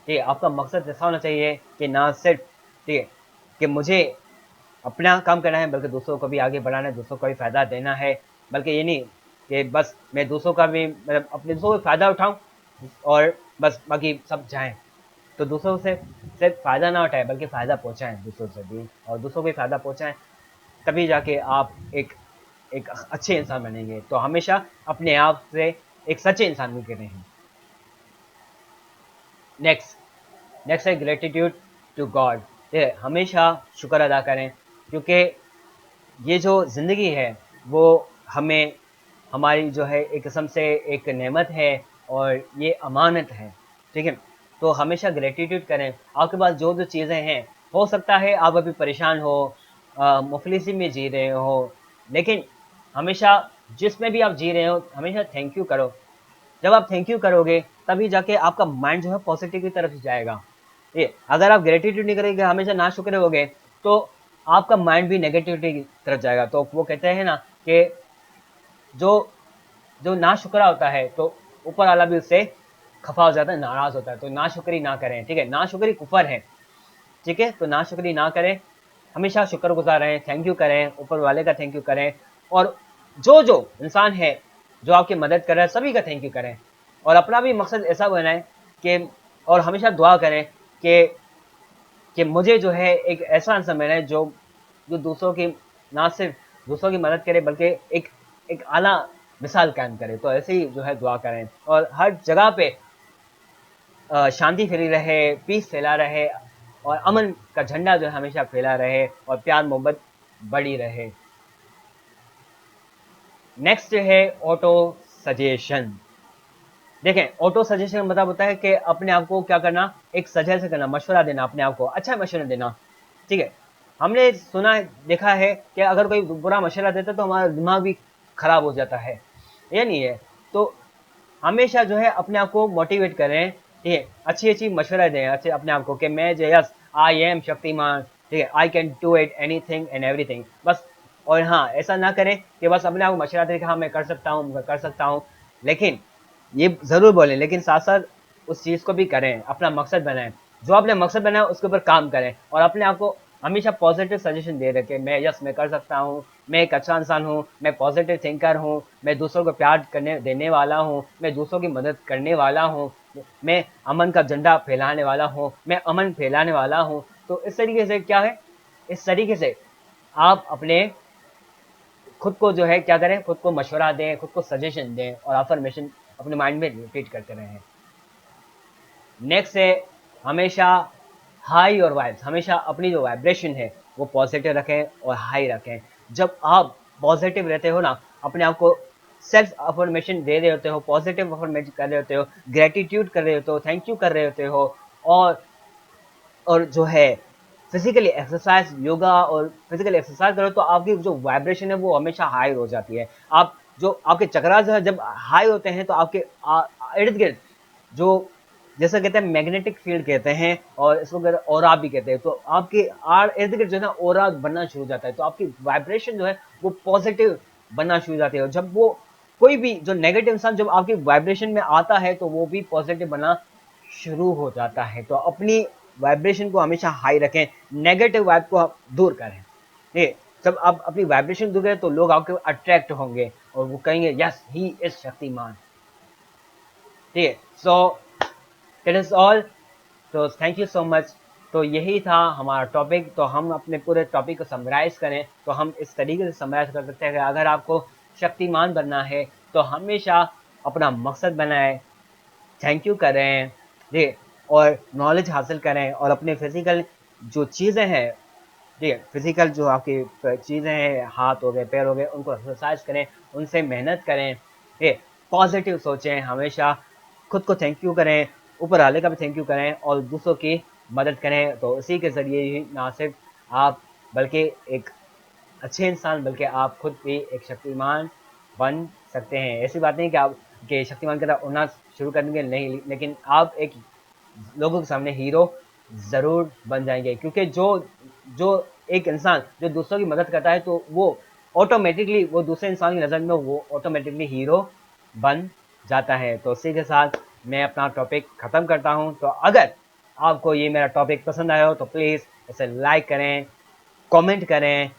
ठीक है, आपका मकसद ऐसा होना चाहिए कि ना सिर्फ, ठीक है, कि मुझे अपना काम करना है, बल्कि दूसरों को भी आगे बढ़ाना है, दूसरों को भी फायदा देना है। बल्कि ये नहीं कि बस मैं दूसरों का भी मतलब अपने दूसरों का फायदा उठाऊं और बस बाकी सब जाएं। तो दूसरों से सिर्फ फायदा ना उठाए, बल्कि फायदा पहुंचाएं दूसरों से भी, और दूसरों को भी फायदा पहुंचाएं, तभी जाके आप एक एक अच्छे इंसान बनेंगे। तो हमेशा अपने आप से एक सच्चे इंसान बन के रहें। नेक्स्ट नेक्स्ट है ग्रेटिट्यूड टू गॉड। हमेशा शुक्र अदा करें, क्योंकि ये जो ज़िंदगी है वो हमें, हमारी जो है एक किस्म से एक नेमत है और ये अमानत है। ठीक है, तो हमेशा ग्रेटिट्यूड करें। आपके पास जो जो चीज़ें हैं, हो सकता है आप अभी परेशान हो, मुफलिसी में जी रहे हो, लेकिन हमेशा जिसमें भी आप जी रहे हो हमेशा थैंक यू करो। जब आप थैंक यू करोगे तभी जाके आपका माइंड जो है पॉजिटिव की तरफ जाएगा। ये अगर आप ग्रेटिट्यूड नहीं करेंगे, हमेशा ना शुक्र होगे, तो आपका माइंड भी नेगेटिविटी की तरफ जाएगा। तो वो कहते हैं ना कि जो जो ना शुक्रा होता है तो ऊपर वाला भी उससे खफा हो जाता है, नाराज होता है। तो ना शुक्री ना करें, ठीक है, ना शुक्री कुफर है। ठीक है, तो ना शुक्री ना करें, हमेशा शुक्रगुजार रहें, थैंक यू करें, ऊपर वाले का थैंक यू करें। और जो जो इंसान है जो आपकी मदद कर रहा है सभी का थैंक यू करें, और अपना भी मकसद ऐसा बनाएं कि, और हमेशा दुआ करें कि मुझे जो है एक ऐसा इंसान बने जो जो दूसरों की, ना सिर्फ दूसरों की मदद करे, बल्कि एक एक आला मिसाल कायम करे। तो ऐसे ही जो है दुआ करें, और हर जगह पे शांति फैली रहे, पीस फैला रहे, और अमन का झंडा जो है हमेशा फैला रहे, और प्यार मोहब्बत बढ़ी रहे। नेक्स्ट है ऑटो सजेशन। देखें, ऑटो सजेशन का मतलब होता है कि अपने आप को क्या करना, एक सजेशन करना, मशवरा देना, अपने आप को अच्छा मशवरा देना। ठीक है, हमने सुना है, देखा है कि अगर कोई बुरा मशवरा देता है तो हमारा दिमाग भी खराब हो जाता है, ये नहीं है। तो हमेशा जो है अपने आप को मोटिवेट करें, ठीक है, अच्छी अच्छी मशवरा दें अच्छे अपने आप को कि मैं जो यस आई एम शक्तिमान, ठीक है, I can do it anything and everything, बस। और हाँ, ऐसा ना करें कि बस अपने आप को मशवरा दें कि हाँ मैं कर सकता हूँ, मैं कर सकता हूँ, लेकिन ये ज़रूर बोलें, लेकिन साथ साथ उस चीज़ को भी करें, अपना मकसद बनाएं, जो आपने मकसद बनाया उसके ऊपर काम करें, और अपने आप को हमेशा पॉजिटिव सजेशन दे रखें। मैं यस मैं कर सकता हूँ, मैं एक अच्छा इंसान हूँ, मैं पॉजिटिव थिंकर हूँ, मैं दूसरों को प्यार करने देने वाला हूँ, मैं दूसरों की मदद करने वाला हूँ, मैं अमन का झंडा फैलाने वाला हूँ, मैं अमन फैलाने वाला हूँ। तो इस तरीके से क्या है, इस तरीके से आप अपने खुद को जो है क्या करें, खुद को मशवरा दें, खुद को सजेशन दें, और अफर्मेशन अपने माइंड में रिपीट करते रहें। नेक्स्ट है हमेशा हाई और वाइब्स, हमेशा अपनी जो वाइब्रेशन है वो पॉजिटिव रखें और हाई रखें। जब आप पॉजिटिव रहते हो ना, अपने आप को सेल्फ अफर्मेशन दे रहे होते हो, पॉजिटिव अफर्मेशन कर रहे होते हो, ग्रेटिट्यूड कर रहे होते हो, थैंक यू कर रहे होते हो, और जो है फिजिकली एक्सरसाइज, योगा और फिजिकल एक्सरसाइज करो, तो आपकी जो वाइब्रेशन है वो हमेशा हाई हो जाती है। आप जो आपके चक्रा जो है जब हाई होते हैं तो आपके इर्द गिर्द जो, जैसे कहते हैं मैग्नेटिक फील्ड कहते हैं, और इसको कहते हैं ऑरा भी कहते हैं, तो आपके आर इर्द गिर्द जो है ना ऑरा बनना शुरू हो जाता है, तो आपकी वाइब्रेशन जो है वो पॉजिटिव बनना शुरू हो जाती है। और जब वो कोई भी जो नेगेटिव इंसान जब आपकी वाइब्रेशन में आता है तो वो भी पॉजिटिव बनना शुरू हो जाता है। तो अपनी वाइब्रेशन को हमेशा हाई रखें, नेगेटिव वाइब को आप दूर करें। ठीक है, जब आप अपनी वाइब्रेशन दूर करें तो लोग आपके अट्रैक्ट होंगे और वो कहेंगे यस ही इज शक्तिमान। ठीक है, सो दैट इज़ ऑल। तो थैंक यू सो मच। तो यही था हमारा टॉपिक। तो हम अपने पूरे टॉपिक को समराइज़ करें तो हम इस तरीके से समराइज़ कर सकते हैं कि अगर आपको शक्तिमान बनना है तो हमेशा अपना मकसद बनाएं, थैंक यू करें, जी, और नॉलेज हासिल करें और अपने फिजिकल जो चीज़ें हैं, जी, फिजिकल जो आपकी चीज़ें हैं, हाथ हो गए, पैर हो गए, उनको एक्सरसाइज करें, उनसे मेहनत करें, ये पॉजिटिव सोचें, हमेशा खुद को थैंक यू करें, ऊपर वाले का भी थैंक यू करें और दूसरों की मदद करें। तो इसी के ज़रिए ही ना सिर्फ आप बल्कि एक अच्छे इंसान बल्कि आप खुद भी एक शक्तिमान बन सकते हैं। ऐसी बात नहीं कि आप कि शक्तिमान की तरह उड़ना शुरू करेंगे नहीं, लेकिन आप एक लोगों के सामने हीरो ज़रूर बन जाएँगे, क्योंकि जो जो एक इंसान जो दूसरों की मदद करता है तो वो ऑटोमेटिकली वो दूसरे इंसान की नज़र में वो ऑटोमेटिकली हीरो बन जाता है। तो इसी के साथ मैं अपना टॉपिक ख़त्म करता हूँ। तो अगर आपको ये मेरा टॉपिक पसंद आया हो तो प्लीज़ इसे लाइक करें, कमेंट करें,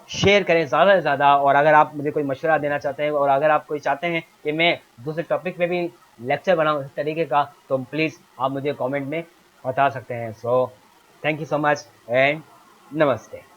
शेयर करें ज़्यादा से ज़्यादा। और अगर आप मुझे कोई मशवरा देना चाहते हैं और अगर आप कोई चाहते हैं कि मैं दूसरे टॉपिक पे भी लेक्चर बनाऊँ इस तरीके का, तो प्लीज़ आप मुझे कमेंट में बता सकते हैं। So thank you so much and नमस्ते।